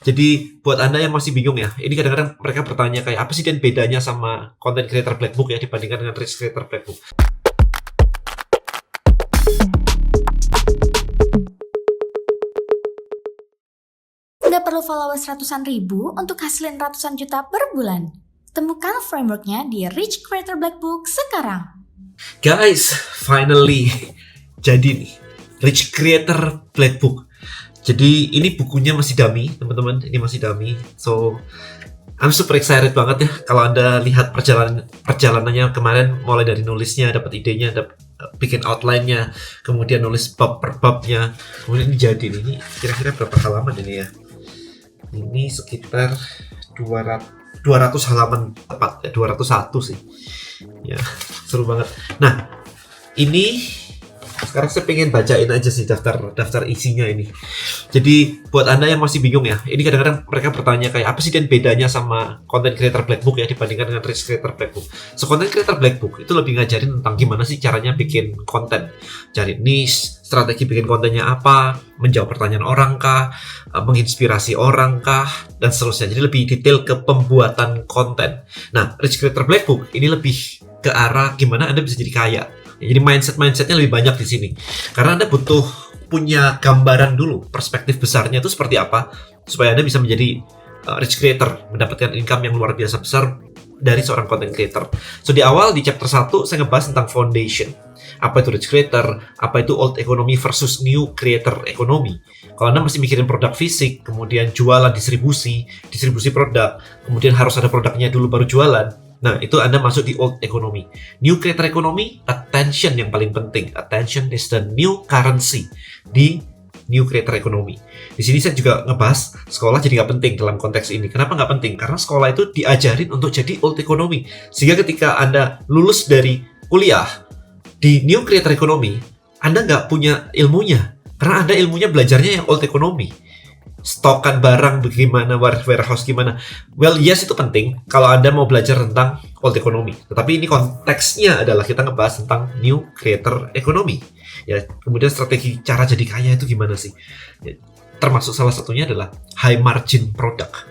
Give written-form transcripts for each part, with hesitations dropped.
Jadi buat Anda yang masih bingung ya, ini kadang-kadang mereka bertanya kayak apa sih dan bedanya sama content creator black book ya dibandingkan dengan rich creator black book. Nggak perlu followers ratusan ribu untuk hasilin ratusan juta per bulan. Temukan frameworknya di Rich Creator Black Book sekarang. Guys, finally jadi nih Rich Creator Black Book. Jadi ini bukunya masih dummy, teman-teman. Ini masih dummy. So I'm super excited banget ya kalau Anda lihat perjalanannya kemarin, mulai dari nulisnya, dapat idenya, bikin outline-nya, kemudian nulis bab per babnya, kemudian ini jadi nih. Ini kira-kira berapa halaman ini ya? Ini sekitar 200 halaman tepat ya, 201 sih. Ya, seru banget. Nah, ini sekarang saya pengen bacain aja sih daftar isinya ini. Jadi buat Anda yang masih bingung ya, ini kadang-kadang mereka bertanya kayak apa sih dan bedanya sama content creator black book ya dibandingkan dengan rich creator black book. So content creator black book itu lebih ngajarin tentang gimana sih caranya bikin konten, cari niche, strategi bikin kontennya apa, menjawab pertanyaan orang kah, menginspirasi orang kah, dan seterusnya. Jadi lebih detail ke pembuatan konten. Nah, rich creator black book ini lebih ke arah gimana Anda bisa jadi kaya. Jadi mindsetnya lebih banyak di sini. Karena Anda butuh punya gambaran dulu, perspektif besarnya itu seperti apa, supaya Anda bisa menjadi rich creator, mendapatkan income yang luar biasa besar dari seorang content creator. So di awal, di chapter 1, saya ngebahas tentang foundation. Apa itu rich creator, apa itu old economy versus new creator economy. Kalau Anda masih mikirin produk fisik, kemudian jualan, distribusi produk, kemudian harus ada produknya dulu baru jualan. Nah, itu Anda masuk di old economy. New creator economy, attention yang paling penting. Attention is the new currency di new creator economy. Di sini saya juga ngebahas sekolah jadi nggak penting dalam konteks ini. Kenapa nggak penting? Karena sekolah itu diajarin untuk jadi old economy. Sehingga ketika Anda lulus dari kuliah di new creator economy, Anda nggak punya ilmunya. Karena Anda ilmunya belajarnya yang old economy. Stokan barang bagaimana, warehouse gimana. Well, yes itu penting kalau Anda mau belajar tentang old economy. Tetapi ini konteksnya adalah kita ngebahas tentang new creator economy. Ya, kemudian strategi cara jadi kaya itu gimana sih? Ya, termasuk salah satunya adalah high margin product.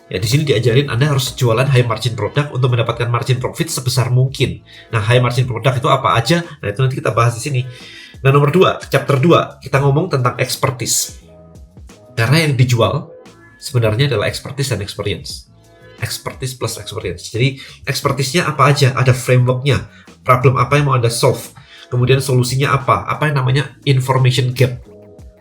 Ya, di sini diajarin Anda harus jualan high margin product untuk mendapatkan margin profit sebesar mungkin. Nah, high margin product itu apa aja? Nah, itu nanti kita bahas di sini. Nah, nomor 2, chapter 2, kita ngomong tentang expertise. Karena yang dijual sebenarnya adalah expertise dan experience. Expertise plus experience. Jadi expertise-nya apa aja? Ada framework-nya. Problem apa yang mau Anda solve. Kemudian solusinya apa? Apa yang namanya information gap.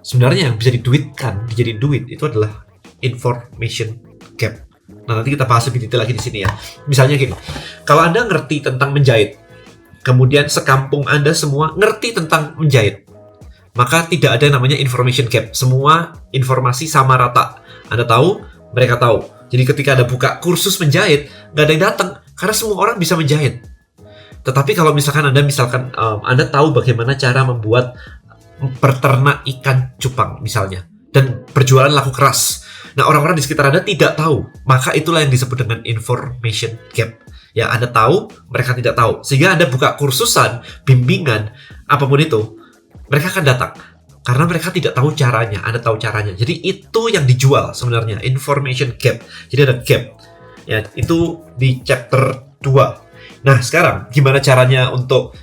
Sebenarnya yang bisa diduitkan, dijadiin duit, itu adalah information gap. Nah, nanti kita bahas lebih detail lagi di sini ya. Misalnya gini, kalau Anda ngerti tentang menjahit, kemudian sekampung Anda semua ngerti tentang menjahit, maka tidak ada yang namanya information gap. Semua informasi sama rata. Anda tahu, mereka tahu. Jadi ketika Anda buka kursus menjahit, nggak ada yang datang. Karena semua orang bisa menjahit. Tetapi kalau misalkan Anda tahu bagaimana cara membuat peternak ikan cupang misalnya, dan berjualan laku keras. Nah, orang-orang di sekitar Anda tidak tahu. Maka itulah yang disebut dengan information gap. Ya, Anda tahu, mereka tidak tahu. Sehingga Anda buka kursusan, bimbingan, apapun itu, mereka akan datang karena mereka tidak tahu caranya, Anda tahu caranya. Jadi itu yang dijual sebenarnya, information gap. Jadi ada gap. Ya, itu di chapter 2. Nah, sekarang gimana caranya untuk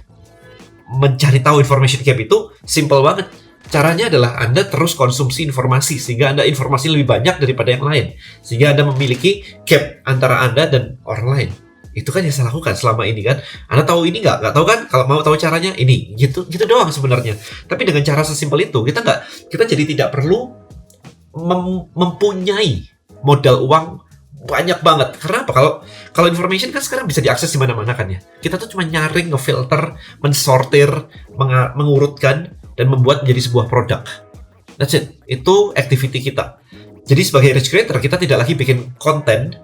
mencari tahu information gap itu? Simple banget. Caranya adalah Anda terus konsumsi informasi sehingga Anda informasi lebih banyak daripada yang lain. Sehingga Anda memiliki gap antara Anda dan orang lain. Itu kan yang saya lakukan selama ini kan. Anda tahu ini nggak tahu kan? Kalau mau tahu caranya ini, gitu doang sebenarnya. Tapi dengan cara sesimpel itu kita jadi tidak perlu mempunyai modal uang banyak banget. Karena apa? Kalau information kan sekarang bisa diakses di mana-mana kan ya. Kita tuh cuma nyaring, ngefilter, mensortir, mengurutkan dan membuat menjadi sebuah produk. That's it. Itu activity kita. Jadi sebagai rich creator kita tidak lagi bikin konten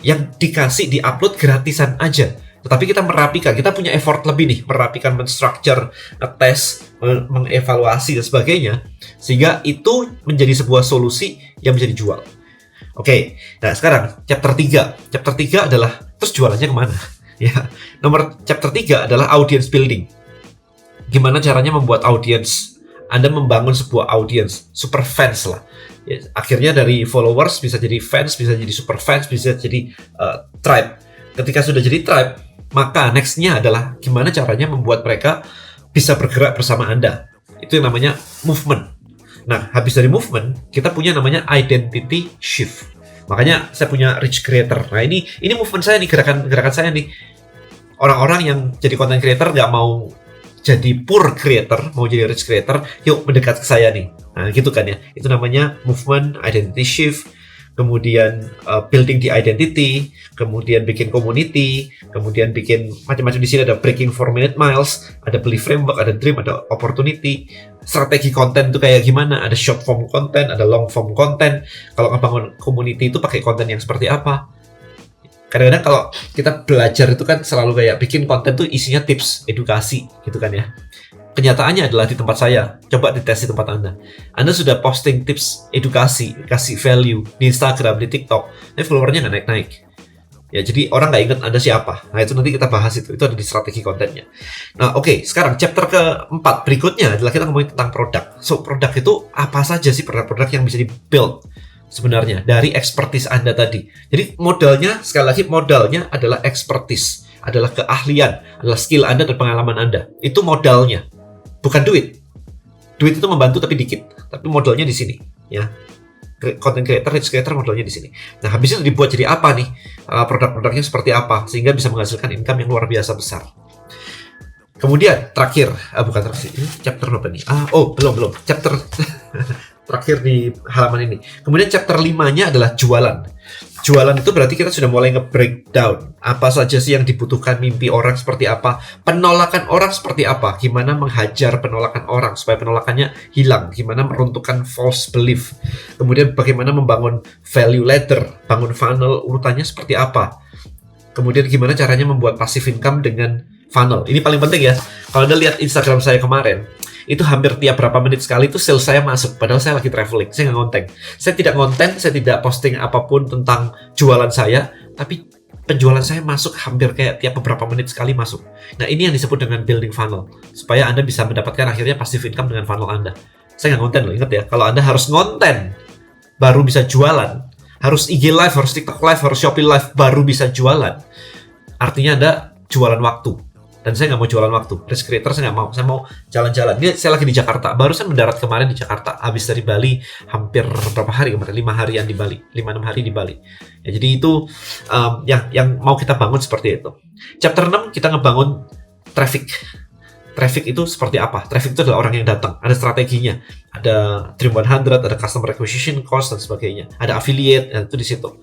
yang dikasih di-upload gratisan aja. Tetapi kita merapikan, kita punya effort lebih nih, merapikan, menstructure, ngetes, mengevaluasi dan sebagainya, sehingga itu menjadi sebuah solusi yang bisa dijual. Oke, nah sekarang chapter 3. Chapter 3 adalah, terus jualannya kemana? Ya, chapter 3 adalah audience building. Gimana caranya membuat audience, Anda membangun sebuah audience, super fans lah. Ya, akhirnya dari followers bisa jadi fans, bisa jadi super fans, bisa jadi tribe. Ketika sudah jadi tribe, maka nextnya adalah gimana caranya membuat mereka bisa bergerak bersama Anda. Itu yang namanya movement. Nah, habis dari movement, kita punya namanya identity shift. Makanya saya punya rich creator. Nah, ini movement saya nih, gerakan saya nih. Orang-orang yang jadi content creator nggak mau jadi poor creator, mau jadi rich creator, yuk mendekat ke saya nih. Nah, gitu kan ya. Itu namanya movement, identity shift, kemudian building the identity, kemudian bikin community, kemudian bikin macam-macam. Di sini ada breaking 4-minute miles, ada belief framework, ada dream, ada opportunity, strategi konten itu kayak gimana, ada short form content, ada long form content. Kalau ngebangun community itu pakai konten yang seperti apa. Kadang-kadang kalau kita belajar itu kan selalu kayak bikin konten tuh isinya tips, edukasi gitu kan ya. Kenyataannya adalah di tempat saya, coba dites di tempat Anda. Anda sudah posting tips, edukasi, kasih value di Instagram, di TikTok, tapi followernya nggak naik-naik. Ya, jadi orang nggak ingat Anda siapa. Nah, itu nanti kita bahas itu ada di strategi kontennya. Nah, oke, sekarang chapter keempat berikutnya adalah kita ngomongin tentang produk. So, produk itu apa saja sih produk-produk yang bisa di-build sebenarnya dari expertise Anda tadi. Jadi modalnya, sekali lagi modalnya adalah expertise, adalah keahlian, adalah skill Anda dan pengalaman Anda. Itu modalnya, bukan duit. Duit itu membantu tapi dikit, tapi modalnya di sini, ya. Content creator, rich creator modalnya di sini. Nah, habis itu dibuat jadi apa nih? Produk-produknya seperti apa sehingga bisa menghasilkan income yang luar biasa besar. Kemudian terakhir, bukan terakhir, ini chapter berapa nih? Belum. Chapter terakhir di halaman ini. Kemudian chapter 5-nya adalah jualan. Jualan itu berarti kita sudah mulai nge-breakdown apa saja sih yang dibutuhkan, mimpi orang seperti apa, penolakan orang seperti apa, gimana menghajar penolakan orang supaya penolakannya hilang, gimana meruntuhkan false belief, kemudian bagaimana membangun value ladder, bangun funnel urutannya seperti apa, kemudian gimana caranya membuat passive income dengan funnel. Ini paling penting ya. Kalau Anda lihat Instagram saya kemarin, itu hampir tiap berapa menit sekali itu sales saya masuk, padahal saya lagi traveling, saya nggak ngonten. Saya tidak ngonten, saya tidak posting apapun tentang jualan saya, tapi penjualan saya masuk hampir kayak tiap beberapa menit sekali masuk. Nah, ini yang disebut dengan building funnel, supaya Anda bisa mendapatkan akhirnya passive income dengan funnel Anda. Saya nggak ngonten loh, ingat ya, kalau Anda harus ngonten baru bisa jualan, harus IG live, harus TikTok live, harus Shopee live baru bisa jualan, artinya Anda jualan waktu. Dan saya nggak mau jualan waktu. Risk creator saya nggak mau. Saya mau jalan-jalan. Ini saya lagi di Jakarta. Barusan mendarat kemarin di Jakarta. Habis dari Bali hampir berapa hari kemarin? 5 harian di Bali. 5-6 hari di Bali. Ya, jadi itu yang mau kita bangun seperti itu. Chapter 6 kita ngebangun traffic. Traffic itu seperti apa? Traffic itu adalah orang yang datang. Ada strateginya. Ada Dream 100, ada customer acquisition cost dan sebagainya. Ada affiliate, itu di situ.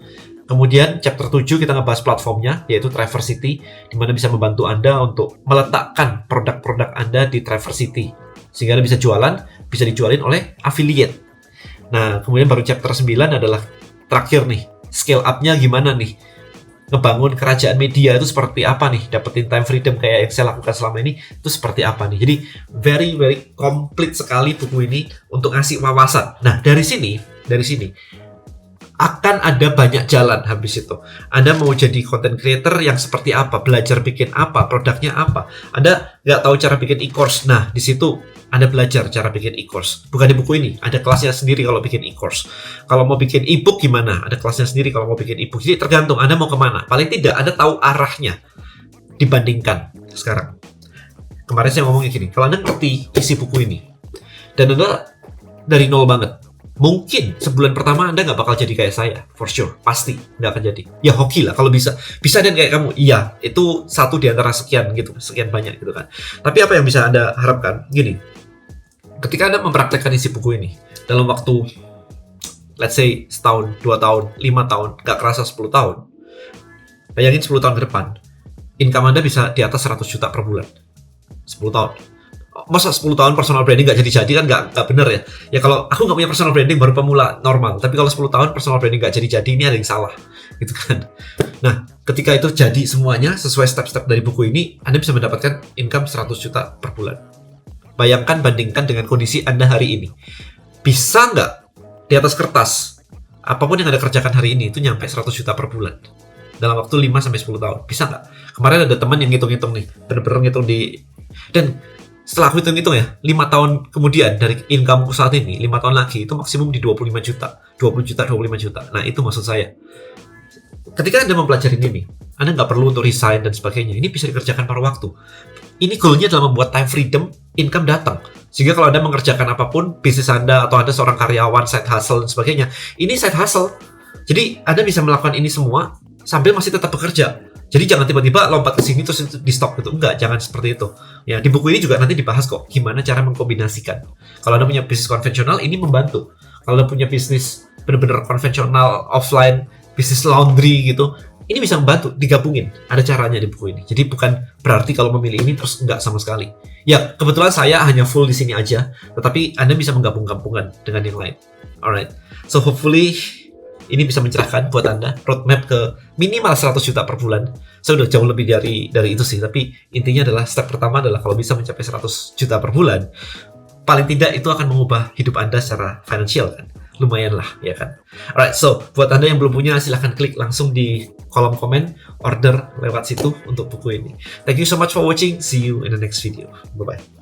Kemudian chapter 7 kita ngebahas platformnya, yaitu Traversity, di mana bisa membantu Anda untuk meletakkan produk-produk Anda di Traversity, sehingga Anda bisa jualan, bisa dijualin oleh affiliate. Nah, kemudian baru chapter 9 adalah terakhir nih, scale up-nya gimana nih? Ngebangun kerajaan media itu seperti apa nih? Dapetin time freedom kayak yang saya lakukan selama ini, itu seperti apa nih? Jadi, very, very complete sekali buku ini untuk ngasih wawasan. Nah, dari sini, akan ada banyak jalan habis itu. Anda mau jadi content creator yang seperti apa, belajar bikin apa, produknya apa. Anda nggak tahu cara bikin e-course. Nah, di situ Anda belajar cara bikin e-course. Bukan di buku ini, ada kelasnya sendiri kalau bikin e-course. Kalau mau bikin e-book gimana? Ada kelasnya sendiri kalau mau bikin e-book. Jadi tergantung Anda mau kemana. Paling tidak Anda tahu arahnya dibandingkan sekarang. Kemarin saya ngomongnya gini, kalau Anda ngerti isi buku ini, dan Anda dari nol banget, mungkin sebulan pertama Anda nggak bakal jadi kayak saya, for sure, pasti nggak akan jadi. Ya hoki lah kalau bisa dan kayak kamu, iya itu satu di antara sekian gitu, sekian banyak gitu kan. Tapi apa yang bisa Anda harapkan? Gini, ketika Anda mempraktekkan isi buku ini dalam waktu, let's say setahun, 2 tahun, 5 tahun, nggak kerasa 10 tahun. Bayangin 10 tahun ke depan, income Anda bisa di atas 100 juta per bulan. 10 tahun. Masa 10 tahun personal branding nggak jadi-jadi kan nggak bener ya. Ya kalau aku nggak punya personal branding baru pemula normal. Tapi kalau 10 tahun personal branding nggak jadi-jadi ini ada yang salah. Gitu kan. Nah ketika itu jadi semuanya sesuai step-step dari buku ini, Anda bisa mendapatkan income 100 juta per bulan. Bayangkan bandingkan dengan kondisi Anda hari ini. Bisa nggak di atas kertas apapun yang Anda kerjakan hari ini itu nyampe 100 juta per bulan dalam waktu 5-10 tahun? Bisa nggak? Kemarin ada teman yang ngitung-ngitung nih. Bener-bener ngitung dan setelah aku hitung-hitung ya, 5 tahun kemudian dari incomeku saat ini, 5 tahun lagi itu maksimum di 25 juta, 20 juta, 25 juta. Nah itu maksud saya. Ketika Anda mempelajari ini, Anda nggak perlu untuk resign dan sebagainya. Ini bisa dikerjakan paruh waktu. Ini goalnya adalah membuat time freedom, income datang. Sehingga kalau Anda mengerjakan apapun, bisnis Anda atau Anda seorang karyawan, side hustle dan sebagainya, ini side hustle. Jadi Anda bisa melakukan ini semua sambil masih tetap bekerja. Jadi jangan tiba-tiba lompat ke sini terus di stop gitu. Enggak, jangan seperti itu. Ya, di buku ini juga nanti dibahas kok gimana cara mengkombinasikan. Kalau Anda punya bisnis konvensional, ini membantu. Kalau Anda punya bisnis benar-benar konvensional, offline, bisnis laundry gitu, ini bisa membantu, digabungin. Ada caranya di buku ini. Jadi bukan berarti kalau memilih ini terus enggak sama sekali. Ya, kebetulan saya hanya full di sini aja, tetapi Anda bisa menggabung-gabungkan dengan yang lain. Alright. So hopefully ini bisa mencerahkan buat Anda roadmap ke minimal 100 juta per bulan. Saya udah jauh lebih dari itu sih, tapi intinya adalah step pertama adalah kalau bisa mencapai 100 juta per bulan, paling tidak itu akan mengubah hidup Anda secara finansial kan. Lumayan lah, ya kan. Alright, so buat Anda yang belum punya, silahkan klik langsung di kolom komen, order lewat situ untuk buku ini. Thank you so much for watching. See you in the next video. Bye-bye.